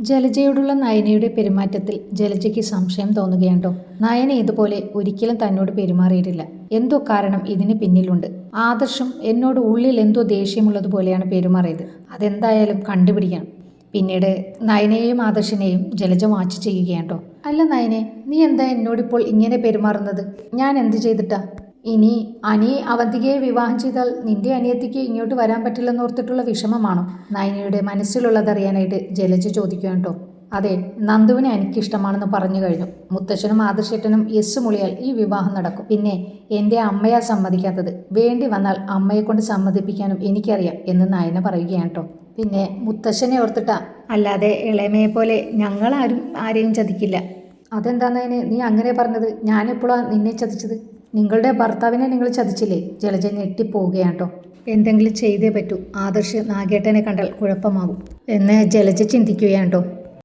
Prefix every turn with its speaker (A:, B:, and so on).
A: ജലജയോടുള്ള നയനയുടെ പെരുമാറ്റത്തിൽ ജലജയ്ക്ക് സംശയം തോന്നുകയാണ്ടോ. നയന ഇതുപോലെ ഒരിക്കലും തന്നോട് പെരുമാറിയിട്ടില്ല. എന്തോ കാരണം ഇതിന് പിന്നിലുണ്ട്. ആദർശം എന്നോട് ഉള്ളിൽ എന്തോ ദേഷ്യമുള്ളതുപോലെയാണ് പെരുമാറിയത്. അതെന്തായാലും കണ്ടുപിടിക്കണം. പിന്നീട് നയനയെയും ആദർശിനെയും ജലജ വാച്ച് ചെയ്യുകയാണ്ടോ. അല്ല നയനെ, നീ എന്താ എന്നോടിപ്പോൾ ഇങ്ങനെ പെരുമാറുന്നത്? ഞാൻ എന്ത് ചെയ്തിട്ടാ? ഇനി അവന്തികയെ വിവാഹം ചെയ്താൽ നിന്റെ അനിയത്തിക്ക് ഇങ്ങോട്ട് വരാൻ പറ്റില്ലെന്നോർത്തിട്ടുള്ള വിഷമമാണോ? നയനയുടെ മനസ്സിലുള്ളതറിയാനായിട്ട് ജലജ ചോദിക്കുകയാണ്ടോ. അതെ, നന്ദുവിനെ എനിക്കിഷ്ടമാണെന്ന് പറഞ്ഞു കഴിഞ്ഞു. മുത്തശ്ശനും ആദർശേട്ടനും യെസ് മുളിയാൽ ഈ വിവാഹം നടക്കും. പിന്നെ എൻ്റെ അമ്മയാ സമ്മതിക്കാത്തത്. വേണ്ടി വന്നാൽ അമ്മയെ കൊണ്ട് സമ്മതിപ്പിക്കാനും എനിക്കറിയാം എന്ന് നയന പറയുകയാണ്ടോ. പിന്നെ മുത്തശ്ശനെ ഓർത്തിട്ടാ, അല്ലാതെ ഇളയമയെ പോലെ ഞങ്ങളാരും ആരെയും ചതിക്കില്ല. അതെന്താ നയനെ നീ അങ്ങനെ പറഞ്ഞത്? ഞാനെപ്പോഴാണ് നിന്നെ ചതിച്ചത്? നിങ്ങളുടെ ഭർത്താവിനെ നിങ്ങൾ ചതിച്ചില്ലേ? ജലജ ഞെട്ടിപ്പോവുകയാട്ടോ. എന്തെങ്കിലും ചെയ്തേ പറ്റൂ. ആദർശ് നാഗേട്ടനെ കണ്ടാൽ കുഴപ്പമാകും എന്ന് ജലജ ചിന്തിക്കുകയാണ്ടോ.